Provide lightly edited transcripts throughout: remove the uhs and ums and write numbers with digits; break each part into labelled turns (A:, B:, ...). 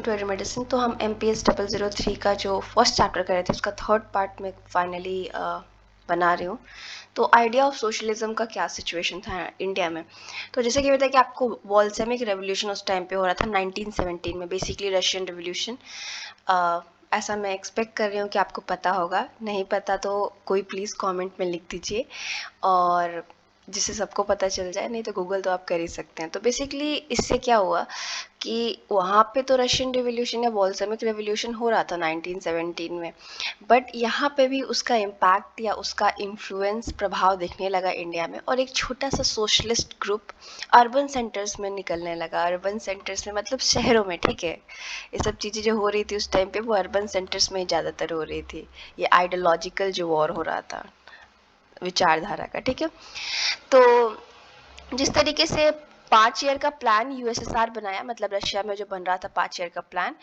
A: To eri medicine. तो हम MPS 003 का जो फर्स्ट चैप्टर कर रहे थे उसका थर्ड पार्ट में फाइनली बना रही हूँ। तो आइडिया ऑफ सोशलिज्म का क्या सिचुएशन था इंडिया में। तो जैसे कि बताया कि आपको वॉल्शेविक रेवोल्यूशन उस टाइम पे हो रहा था 1917 में, बेसिकली रशियन रेवोल्यूशन। ऐसा मैं एक्सपेक्ट कर रही हूँ कि आपको पता होगा, नहीं पता तो कोई प्लीज़ कमेंट में लिख दीजिए और जिससे सबको पता चल जाए, नहीं तो गूगल तो आप कर ही सकते हैं। तो बेसिकली इससे क्या हुआ कि वहाँ पे तो रशियन रेवोल्यूशन या बोल्शेविक रेवोल्यूशन हो रहा था 1917 में, बट यहाँ पे भी उसका इम्पैक्ट या उसका इन्फ्लुएंस प्रभाव दिखने लगा इंडिया में, और एक छोटा सा सोशलिस्ट ग्रुप अर्बन सेंटर्स में निकलने लगा। अर्बन सेंटर्स में मतलब शहरों में, ठीक है। ये सब चीज़ें जो हो रही थी उस टाइम पे वो अर्बन सेंटर्स में ज़्यादातर हो रही थी। ये आइडियोलॉजिकल जो वॉर हो रहा था विचारधारा का, ठीक है। तो जिस तरीके से 5 ईयर का प्लान यूएसएसआर बनाया, मतलब रशिया में जो बन रहा था 5 ईयर का प्लान,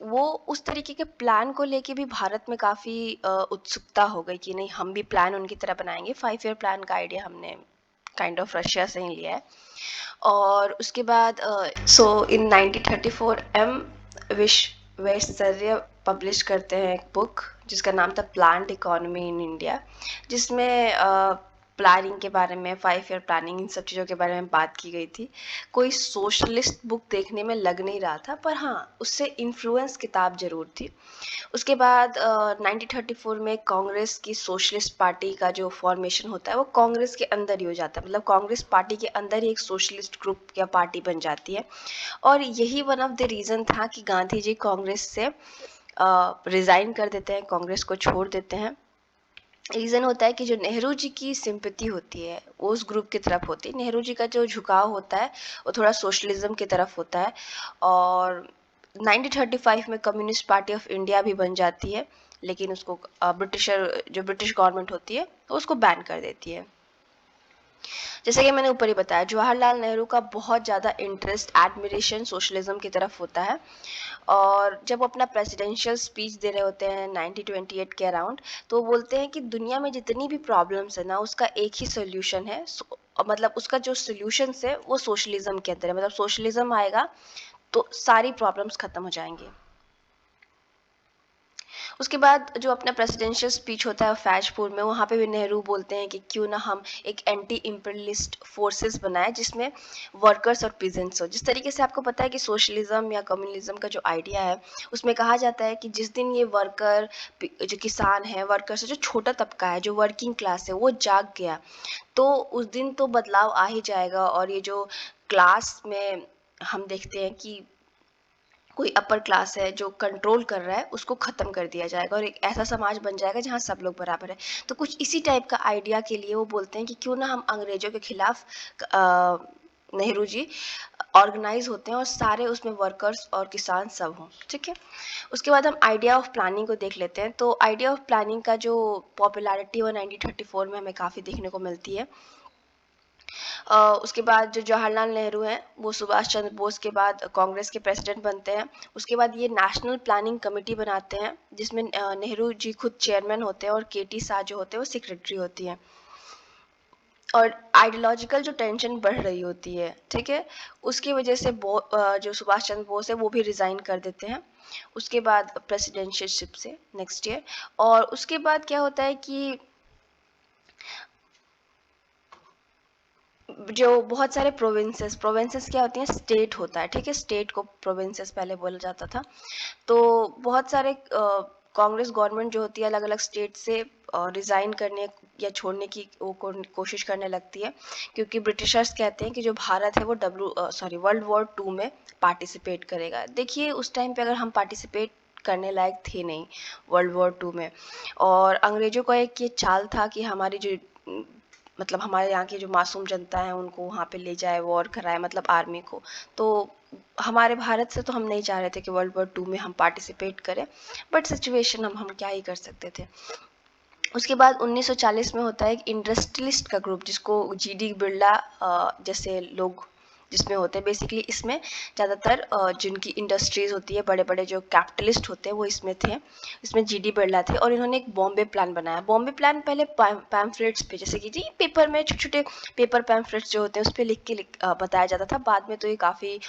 A: वो उस तरीके के प्लान को लेके भी भारत में काफ़ी उत्सुकता हो गई कि नहीं, हम भी प्लान उनकी तरह बनाएंगे। 5 ईयर प्लान का आइडिया हमने काइंड ऑफ रशिया से ही लिया है। और उसके बाद सो इन 1934 विश्वेश्वरैया पब्लिश करते हैं एक बुक जिसका नाम था प्लान्ड इकोनॉमी इन इंडिया, जिसमें प्लानिंग के बारे में, 5 ईयर प्लानिंग, इन सब चीज़ों के बारे में बात की गई थी। कोई सोशलिस्ट बुक देखने में लग नहीं रहा था, पर हाँ उससे इन्फ्लुएंस किताब जरूर थी। उसके बाद 1934 में कांग्रेस की सोशलिस्ट पार्टी का जो फॉर्मेशन होता है वो कांग्रेस के अंदर ही हो जाता है, मतलब कांग्रेस पार्टी के अंदर ही एक सोशलिस्ट ग्रुप या पार्टी बन जाती है। और यही वन ऑफ द रीज़न था कि गांधी जी कांग्रेस से रिज़ाइन कर देते हैं, कांग्रेस को छोड़ देते हैं। रीज़न होता है कि जो नेहरू जी की सिंपैथी होती है वो उस ग्रुप की तरफ होती है। नेहरू जी का जो झुकाव होता है वो थोड़ा सोशलिज्म की तरफ होता है। और 1935 में कम्युनिस्ट पार्टी ऑफ इंडिया भी बन जाती है, लेकिन उसको ब्रिटिश गवर्नमेंट होती है तो उसको बैन कर देती है। जैसे कि मैंने ऊपर ही बताया, जवाहरलाल नेहरू का बहुत ज़्यादा इंटरेस्ट, एडमिरेशन सोशलिज्म की तरफ होता है। और जब वो अपना प्रेसिडेंशियल स्पीच दे रहे होते हैं 1928 के अराउंड, तो वो बोलते हैं कि दुनिया में जितनी भी प्रॉब्लम्स है ना उसका एक ही सोल्यूशन है। मतलब उसका जो सोल्यूशन है वो सोशलिज्म के अंदर है, मतलब सोशलिज्म आएगा तो सारी प्रॉब्लम्स खत्म हो जाएंगी। उसके बाद जो अपना प्रेसिडेंशियल स्पीच होता है फैजपुर में, वहाँ पे भी नेहरू बोलते हैं कि क्यों ना हम एक एंटी इम्पीरियलिस्ट फोर्सेस बनाए जिसमें वर्कर्स और पीजेंट्स हो। जिस तरीके से आपको पता है कि सोशलिज्म या कम्युनलिज्म का जो आइडिया है उसमें कहा जाता है कि जिस दिन ये वर्कर, जो किसान है, वर्कर्स, जो छोटा तबका है, जो वर्किंग क्लास है, वो जाग गया तो उस दिन तो बदलाव आ ही जाएगा। और ये जो क्लास में हम देखते हैं कि कोई अपर क्लास है जो कंट्रोल कर रहा है उसको ख़त्म कर दिया जाएगा और एक ऐसा समाज बन जाएगा जहाँ सब लोग बराबर है। तो कुछ इसी टाइप का आइडिया के लिए वो बोलते हैं कि क्यों ना हम अंग्रेज़ों के खिलाफ, नेहरू जी ऑर्गेनाइज होते हैं और सारे उसमें वर्कर्स और किसान सब हों, ठीक है। उसके बाद हम आइडिया ऑफ प्लानिंग को देख लेते हैं। तो आइडिया ऑफ प्लानिंग का जो पॉपुलैरिटी वो 1934 में हमें काफ़ी देखने को मिलती है। उसके बाद जो जवाहरलाल नेहरू हैं वो सुभाष चंद्र बोस के बाद कांग्रेस के प्रेसिडेंट बनते हैं। उसके बाद ये नेशनल प्लानिंग कमेटी बनाते हैं जिसमें नेहरू जी खुद चेयरमैन होते हैं और केटी शाह जो होते हैं वो सेक्रेटरी होती हैं। और आइडियोलॉजिकल जो टेंशन बढ़ रही होती है, ठीक है, उसकी वजह से जो सुभाष चंद्र बोस है वो भी रिज़ाइन कर देते हैं उसके बाद प्रेसिडेंशियलशिप से नेक्स्ट ईयर। और उसके बाद क्या होता है कि जो बहुत सारे प्रोविंसेस क्या होती हैं, स्टेट होता है, ठीक है। स्टेट को प्रोविंसेस पहले बोला जाता था। तो बहुत सारे कांग्रेस गवर्नमेंट जो होती है अलग अलग स्टेट से रिज़ाइन करने या छोड़ने की वो कोशिश करने लगती है, क्योंकि ब्रिटिशर्स कहते हैं कि जो भारत है वो वर्ल्ड वॉर 2 में पार्टिसिपेट करेगा। देखिए उस टाइम पे अगर हम पार्टिसिपेट करने लायक थे नहीं वर्ल्ड वॉर 2 में, और अंग्रेज़ों का एक ये चाल था कि हमारी जो मतलब हमारे यहाँ की जो मासूम जनता है उनको वहाँ पे ले जाए, वॉर कराए, मतलब आर्मी को। तो हमारे भारत से तो हम नहीं चाह रहे थे कि वर्ल्ड वॉर 2 में हम पार्टिसिपेट करें, बट सिचुएशन हम क्या ही कर सकते थे। उसके बाद 1940 में होता है एक इंडस्ट्रियलिस्ट का ग्रुप जिसको GD बिरला जैसे लोग जिसमें होते हैं। बेसिकली इसमें ज़्यादातर जिनकी इंडस्ट्रीज़ होती है, बड़े बड़े जो कैपिटलिस्ट होते हैं वो इसमें थे। इसमें GD बिरला थे और इन्होंने एक बॉम्बे प्लान बनाया। बॉम्बे प्लान पहले पैम्फलेट्स पे, जैसे कि जी पेपर में छोटे छोटे पेपर पैम्फलेट्स जो होते हैं उस पर लिख के बताया जाता था। बाद में तो ये काफ़ी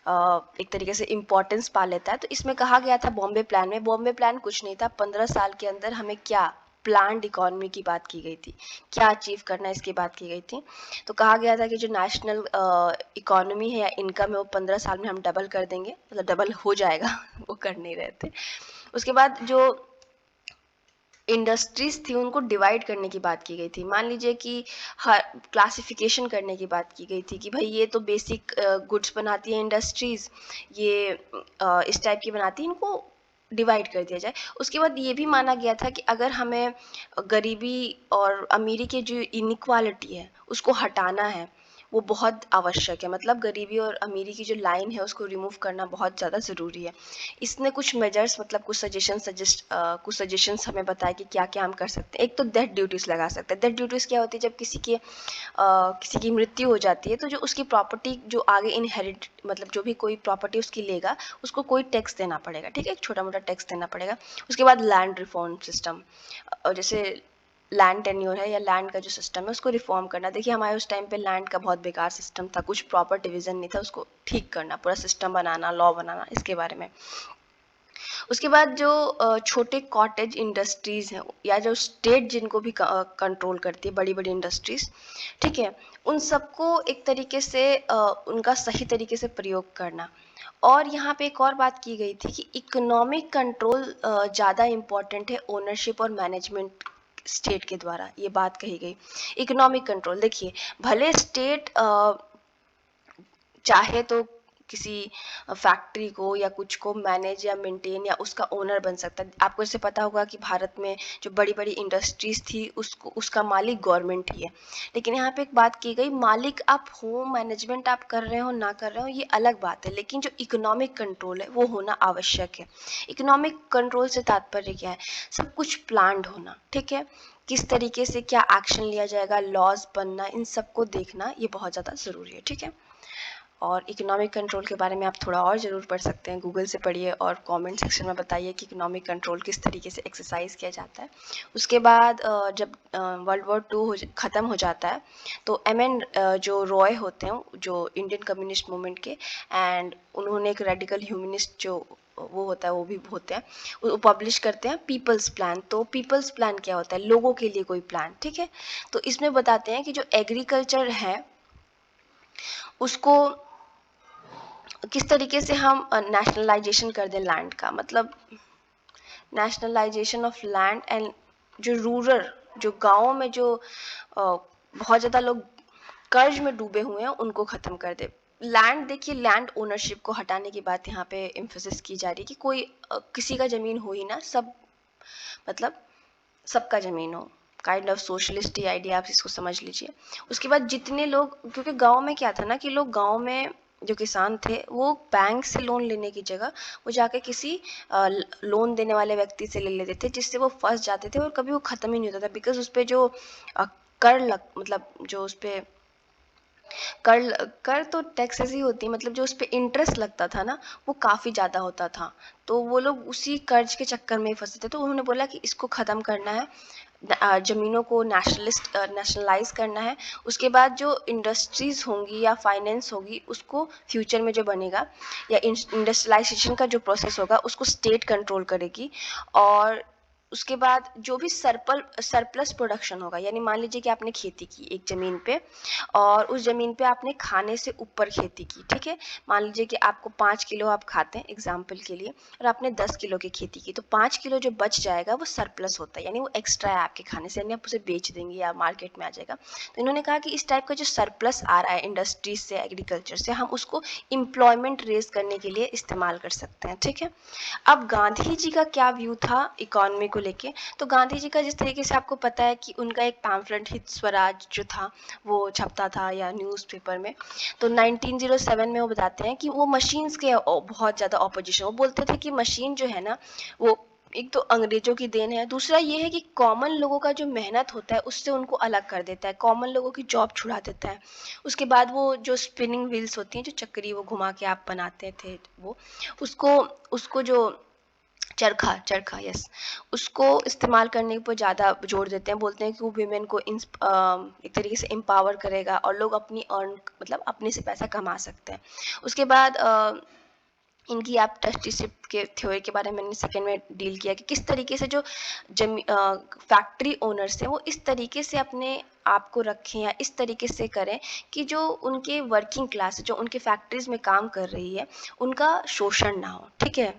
A: एक तरीके से इम्पोर्टेंस पा लेता है। तो इसमें कहा गया था बॉम्बे प्लान में, बॉम्बे प्लान कुछ नहीं था, 15 साल के अंदर हमें क्या प्लान्ड इकोनॉमी की बात की गई थी, क्या अचीव करना है इसकी बात की गई थी। तो कहा गया था कि जो नेशनल इकोनॉमी है या इनकम है वो 15 साल में हम डबल कर देंगे, मतलब डबल हो जाएगा वो कर नहीं रहे थे। उसके बाद जो इंडस्ट्रीज थी उनको डिवाइड करने की बात की गई थी। मान लीजिए कि हर क्लासिफिकेशन करने की बात की गई थी कि भाई ये तो बेसिक गुड्स बनाती है इंडस्ट्रीज, ये इस टाइप की बनाती है, इनको डिवाइड कर दिया जाए। उसके बाद ये भी माना गया था कि अगर हमें गरीबी और अमीरी की जो इनइक्वालिटी है उसको हटाना है, वो बहुत आवश्यक है। मतलब गरीबी और अमीरी की जो लाइन है उसको रिमूव करना बहुत ज़्यादा ज़रूरी है। इसने कुछ मेजर्स, मतलब कुछ सजेशंस हमें बताया कि क्या क्या हम कर सकते हैं। एक तो डेथ ड्यूटीज़ लगा सकते हैं। डेथ ड्यूटीज़ क्या होती है, जब किसी की मृत्यु हो जाती है तो जो उसकी प्रॉपर्टी जो आगे इनहेरिट, मतलब जो भी कोई प्रॉपर्टी उसकी लेगा उसको कोई टैक्स देना पड़ेगा, ठीक है, एक छोटा मोटा टैक्स देना पड़ेगा। उसके बाद लैंड रिफॉर्म सिस्टम, जैसे लैंड टेन्योर है या लैंड का जो सिस्टम है उसको रिफॉर्म करना। देखिए हमारे उस टाइम पे लैंड का बहुत बेकार सिस्टम था, कुछ प्रॉपर डिवीजन नहीं था, उसको ठीक करना, पूरा सिस्टम बनाना, लॉ बनाना, इसके बारे में। उसके बाद जो छोटे कॉटेज इंडस्ट्रीज हैं या जो स्टेट जिनको भी कंट्रोल करती है, बड़ी बड़ी इंडस्ट्रीज, ठीक है, उन सबको एक तरीके से उनका सही तरीके से प्रयोग करना। और यहाँ पे एक और बात की गई थी कि इकोनॉमिक कंट्रोल ज़्यादा इम्पॉर्टेंट है ओनरशिप और मैनेजमेंट स्टेट के द्वारा, ये बात कही गई। इकोनॉमिक कंट्रोल, देखिए भले स्टेट चाहे तो किसी फैक्ट्री को या कुछ को मैनेज या मेंटेन या उसका ओनर बन सकता है। आपको जैसे पता होगा कि भारत में जो बड़ी बड़ी इंडस्ट्रीज थी उसको उसका मालिक गवर्नमेंट ही है। लेकिन यहाँ पे एक बात की गई, मालिक आप हो, मैनेजमेंट आप कर रहे हो ना कर रहे हो ये अलग बात है, लेकिन जो इकोनॉमिक कंट्रोल है वो होना आवश्यक है। इकोनॉमिक कंट्रोल से तात्पर्य क्या है, सब कुछ प्लान्ड होना, ठीक है, किस तरीके से क्या एक्शन लिया जाएगा, लॉज बनना, इन सबको देखना ये बहुत ज़्यादा ज़रूरी है, ठीक है। और इकोनॉमिक कंट्रोल के बारे में आप थोड़ा और ज़रूर पढ़ सकते हैं, गूगल से पढ़िए और कमेंट सेक्शन में बताइए कि इकोनॉमिक कंट्रोल किस तरीके से एक्सरसाइज किया जाता है। उसके बाद जब वर्ल्ड वॉर 2 ख़त्म हो जाता है तो एम.एन. जो रॉय होते हैं, जो इंडियन कम्युनिस्ट मूवमेंट के, एंड उन्होंने एक रेडिकल ह्यूमनिस्ट जो वो होता है, वो भी होते हैं, वो पब्लिश करते हैं पीपल्स प्लान। तो पीपल्स प्लान क्या होता है, लोगों के लिए कोई प्लान, ठीक है। तो इसमें बताते हैं कि जो एग्रीकल्चर है उसको किस तरीके से हम नेशनलाइजेशन कर दें लैंड का, मतलब नेशनलाइजेशन ऑफ लैंड, एंड जो रूरल, जो गाँव में जो बहुत ज़्यादा लोग कर्ज में डूबे हुए हैं उनको ख़त्म कर दे। लैंड, देखिए लैंड ओनरशिप को हटाने की बात यहाँ पे एम्फोसिस की जा रही है कि कोई किसी का ज़मीन हो ही ना, सब मतलब सबका ज़मीन हो, kind of socialist he idea, आप इसको समझ लीजिए। उसके बाद जितने लोग, क्योंकि गांव में क्या था ना कि लोग गांव में जो किसान थे वो बैंक से लोन लेने की जगह वो जाके किसी लोन देने वाले व्यक्ति से ले लेते थे, जिससे वो फंस जाते थे और कभी वो ख़त्म ही नहीं होता था। बिकॉज उस पर जो कर लग, मतलब जो उस पर कर कर तो टैक्सेस ही होती है, मतलब जो उस पर इंटरेस्ट लगता था ना वो काफ़ी ज़्यादा होता था। तो वो लोग उसी कर्ज के चक्कर में ही फंसे थे। तो उन्होंने बोला कि इसको ख़त्म करना है, ज़मीनों को नेशनलाइज करना है। उसके बाद जो इंडस्ट्रीज़ होंगी या फाइनेंस होगी उसको फ्यूचर में जो बनेगा या इंडस्ट्रियलाइजेशन का जो प्रोसेस होगा उसको स्टेट कंट्रोल करेगी। और उसके बाद जो भी सरप्लस प्रोडक्शन होगा, यानी मान लीजिए कि आपने खेती की एक ज़मीन पे और उस ज़मीन पे आपने खाने से ऊपर खेती की, ठीक है। मान लीजिए कि आपको 5 किलो आप खाते हैं एग्जाम्पल के लिए, और आपने 10 किलो की खेती की, तो 5 किलो जो बच जाएगा वो सरप्लस होता है, यानी वो एक्स्ट्रा है आपके खाने से, यानी आप उसे बेच देंगे या मार्केट में आ जाएगा। तो इन्होंने कहा कि इस टाइप का जो सरप्लस आ रहा है इंडस्ट्रीज से, एग्रीकल्चर से, हम उसको एम्प्लॉयमेंट रेज करने के लिए इस्तेमाल कर सकते हैं, ठीक है। अब गांधी जी का क्या व्यू था इकोनॉमी को लेके, तो गांधी जी का जिस तरीके से आपको पता है कि उनका एक पैम्फलेट हित स्वराज जो था वो छपता था या न्यूज़पेपर में, तो 1907 में वो बताते हैं कि वो मशीन्स के बहुत ज़्यादा ऑपोजिशन, वो बोलते थे कि मशीन जो है ना वो एक तो अंग्रेजों की देन है, दूसरा ये है कि कॉमन लोगों का जो मेहनत होता है उससे उनको अलग कर देता है, कॉमन लोगों की जॉब छुड़ा देता है। उसके बाद वो जो स्पिनिंग व्हील्स होती हैं, जो चक्री वो घुमा के आप बनाते थे, वो उसको उसको जो चरखा चरखा यस, उसको इस्तेमाल करने पर ज़्यादा जोर देते हैं, बोलते हैं कि वो वीमेन को एक तरीके से एम्पावर करेगा और लोग अपनी अर्न मतलब अपने से पैसा कमा सकते हैं। उसके बाद इनकी आप ट्रस्टीशिप के थ्योरी के बारे में मैंने सेकंड में डील किया कि किस तरीके से जो फैक्ट्री ओनर्स हैं वो इस तरीके से अपने आप को रखें या इस तरीके से करें कि जो उनके वर्किंग क्लास जो उनके फैक्ट्रीज में काम कर रही है उनका शोषण ना हो, ठीक है।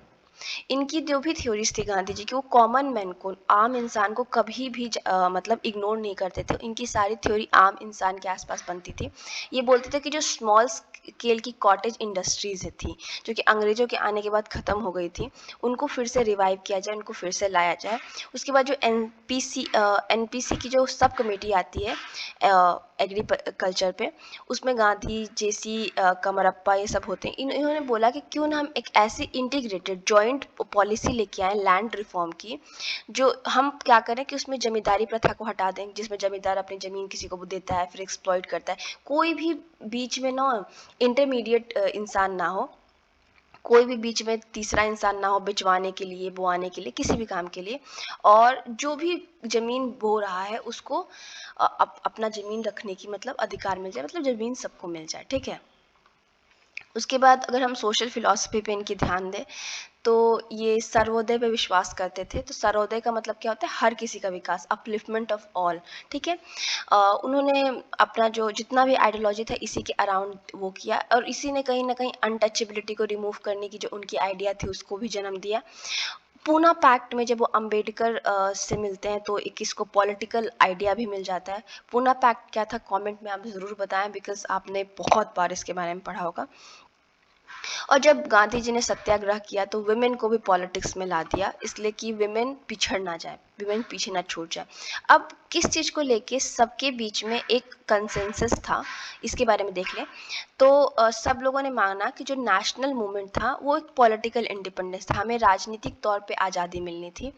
A: इनकी जो भी थ्योरीज थी गांधी जी की, वो कॉमन मैन को, आम इंसान को कभी भी मतलब इग्नोर नहीं करते थे। इनकी सारी थ्योरी आम इंसान के आसपास बनती थी। ये बोलते थे कि जो स्मॉल स्केल की कॉटेज इंडस्ट्रीज थी जो कि अंग्रेजों के आने के बाद ख़त्म हो गई थी, उनको फिर से रिवाइव किया जाए, उनको फिर से लाया जाए। उसके बाद जो एनपीसी की जो सब कमेटी आती है एग्रीकल्चर पे, उसमें गांधी जेसी कमरप्पा ये सब होते हैं। इन्होंने बोला कि क्यों ना हम एक ऐसी इंटीग्रेटेड जॉइंट पॉलिसी लेके आए लैंड रिफॉर्म की, जो हम क्या करें कि उसमें जमींदारी प्रथा को हटा दें, जिसमें जमींदार अपनी ज़मीन किसी को देता है फिर एक्सप्लॉइट करता है, कोई भी बीच में ना इंटरमीडिएट इंसान ना हो, कोई भी बीच में तीसरा इंसान ना हो बिचवाने के लिए, बोआने के लिए, किसी भी काम के लिए। और जो भी ज़मीन बो रहा है उसको अपना ज़मीन रखने की मतलब अधिकार मिल जाए, मतलब ज़मीन सबको मिल जाए, ठीक है। उसके बाद अगर हम सोशल फिलॉसफी पे इनकी ध्यान दें तो ये सर्वोदय पे विश्वास करते थे। तो सर्वोदय का मतलब क्या होता है? हर किसी का विकास, अपलिफ्टमेंट ऑफ ऑल, ठीक है। उन्होंने अपना जो जितना भी आइडियोलॉजी था इसी के अराउंड वो किया, और इसी ने कहीं ना कहीं अनटचेबिलिटी को रिमूव करने की जो उनकी आइडिया थी उसको भी जन्म दिया। पूना पैक्ट में जब वो अम्बेडकर से मिलते हैं तो एक इसको पॉलिटिकल आइडिया भी मिल जाता है। पूना पैक्ट क्या था, कमेंट में आप ज़रूर बताएं, बिकॉज आपने बहुत बार इसके बारे में पढ़ा होगा। और जब गांधी जी ने सत्याग्रह किया तो विमेन को भी पॉलिटिक्स में ला दिया, इसलिए कि विमेन पिछड़ ना जाए, विमेन पीछे ना छूट जाए। अब किस चीज़ को लेके सबके बीच में एक कंसेंसस था, इसके बारे में देख लें तो सब लोगों ने माना कि जो नेशनल मूवमेंट था वो एक पॉलिटिकल इंडिपेंडेंस था, हमें राजनीतिक तौर पे आज़ादी मिलनी थी।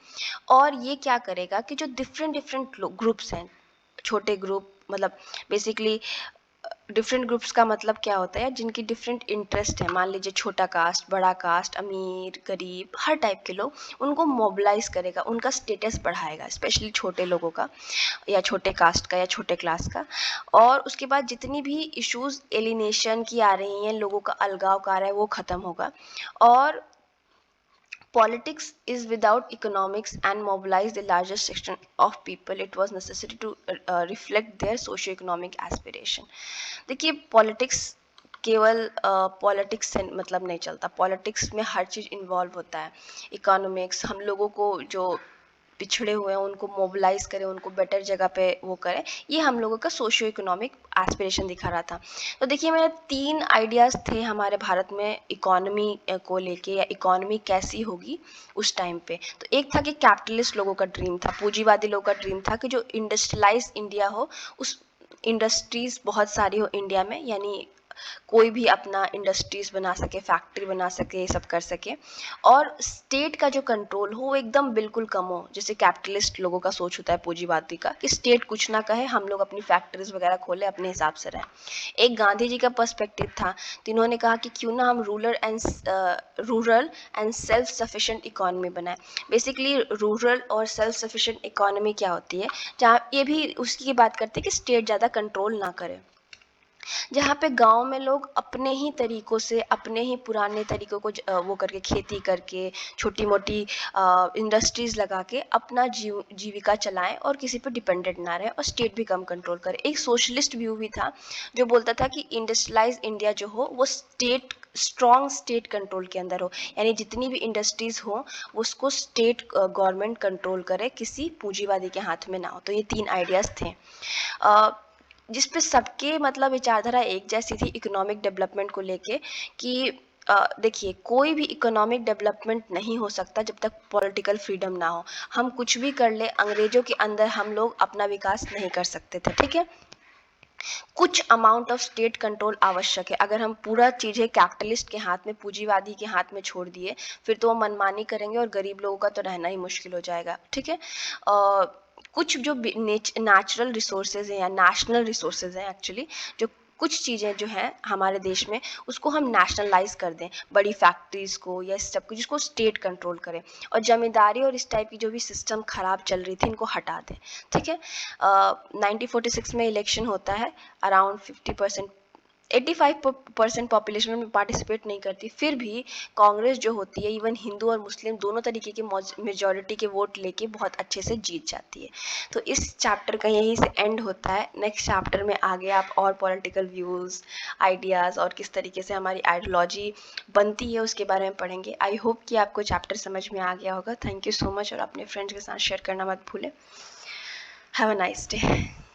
A: और ये क्या करेगा कि जो डिफरेंट डिफरेंट ग्रुप्स हैं, छोटे ग्रुप मतलब बेसिकली डिफरेंट ग्रुप्स का मतलब क्या होता है, जिनकी डिफरेंट इंटरेस्ट है, मान लीजिए छोटा कास्ट, बड़ा कास्ट, अमीर गरीब, हर टाइप के लोग, उनको मोबिलाइज करेगा, उनका स्टेटस बढ़ाएगा, स्पेशली छोटे लोगों का या छोटे कास्ट का या छोटे क्लास का। और उसके बाद जितनी भी इश्यूज एलिनेशन की आ रही हैं, लोगों का अलगाव का आ रहा है, वो ख़त्म होगा। और politics is without economics and mobilize the largest section of people, it was necessary to reflect their socio-economic aspiration। देखिए पॉलिटिक्स केवल पॉलिटिक्स से मतलब नहीं चलता, पॉलिटिक्स में हर चीज़ इन्वॉल्व होता है। इकोनॉमिक्स, हम लोगों को जो पिछड़े हुए हैं उनको मोबिलाइज करें, उनको बेटर जगह पे वो करें, ये हम लोगों का सोशियो इकोनॉमिक एस्पिरेशन दिखा रहा था। तो देखिए मेरे 3 आइडियाज़ थे हमारे भारत में इकोनॉमी को लेके, या इकोनॉमी कैसी होगी उस टाइम पे। तो एक था कि कैपिटलिस्ट लोगों का ड्रीम था, पूंजीवादी लोगों का ड्रीम था कि जो इंडस्ट्रियलाइज इंडिया हो, उस इंडस्ट्रीज़ बहुत सारी हो इंडिया में, यानी कोई भी अपना इंडस्ट्रीज बना सके, फैक्ट्री बना सके, ये सब कर सके। और स्टेट का जो कंट्रोल हो वो एकदम बिल्कुल कम हो, जैसे कैपिटलिस्ट लोगों का सोच होता है पूंजीवादी का, कि स्टेट कुछ ना कहे, हम लोग अपनी फैक्ट्रीज वगैरह खोले, अपने हिसाब से रहें। एक गांधी जी का पर्सपेक्टिव था, तो इन्होंने कहा कि क्यों ना हम rural and self sufficient economy बनाए। बेसिकली रूरल और सेल्फ सफिशिएंट इकोनॉमी क्या होती है, जहाँ ये भी उसकी की बात करते हैं कि स्टेट ज़्यादा कंट्रोल ना करे, जहाँ पे गांव में लोग अपने ही तरीकों से, अपने ही पुराने तरीकों को वो करके, खेती करके, छोटी मोटी इंडस्ट्रीज लगा के अपना जीविका चलाएं और किसी पे डिपेंडेंट ना रहे, और स्टेट भी कम कंट्रोल करे। एक सोशलिस्ट व्यू भी था जो बोलता था कि इंडस्ट्रियलाइज इंडिया जो हो वो स्ट्रॉन्ग स्टेट कंट्रोल के अंदर हो, यानी जितनी भी इंडस्ट्रीज हो उसको स्टेट गवर्नमेंट कंट्रोल करे, किसी पूंजीवादी के हाथ में ना हो। तो ये 3 आइडियाज थे जिस पे सबके मतलब विचारधारा एक जैसी थी इकोनॉमिक डेवलपमेंट को लेके, कि देखिए कोई भी इकोनॉमिक डेवलपमेंट नहीं हो सकता जब तक पॉलिटिकल फ्रीडम ना हो। हम कुछ भी कर ले, अंग्रेजों के अंदर हम लोग अपना विकास नहीं कर सकते थे, ठीक है। कुछ अमाउंट ऑफ स्टेट कंट्रोल आवश्यक है। अगर हम पूरा चीज़ें कैपिटलिस्ट के हाथ में, पूंजीवादी के हाथ में छोड़ दिए, फिर तो वो मनमानी करेंगे और गरीब लोगों का तो रहना ही मुश्किल हो जाएगा, ठीक है। कुछ जो नेचुरल रिसोर्सेज हैं या नेशनल रिसोर्सेज हैं एक्चुअली, जो कुछ चीज़ें जो हैं हमारे देश में उसको हम नेशनलाइज कर दें, बड़ी फैक्ट्रीज़ को या इस सब को, जिसको स्टेट कंट्रोल करे, और जमींदारी और इस टाइप की जो भी सिस्टम ख़राब चल रही थी इनको हटा दें। ठीक है। 1946 में इलेक्शन होता है, अराउंड 50% 85% पॉपुलेशन में पार्टिसिपेट नहीं करती, फिर भी कांग्रेस जो होती है इवन हिंदू और मुस्लिम दोनों तरीके के मेजॉरिटी के वोट लेके बहुत अच्छे से जीत जाती है। तो इस चैप्टर का यहीं से एंड होता है। नेक्स्ट चैप्टर में आगे आप और पॉलिटिकल व्यूज़, आइडियाज़ और किस तरीके से हमारी आइडियोलॉजी बनती है उसके बारे में पढ़ेंगे। आई होप कि आपको चैप्टर समझ में आ गया होगा। थैंक यू सो मच, और अपने फ्रेंड्स के साथ शेयर करना मत भूलें। Have a nice day.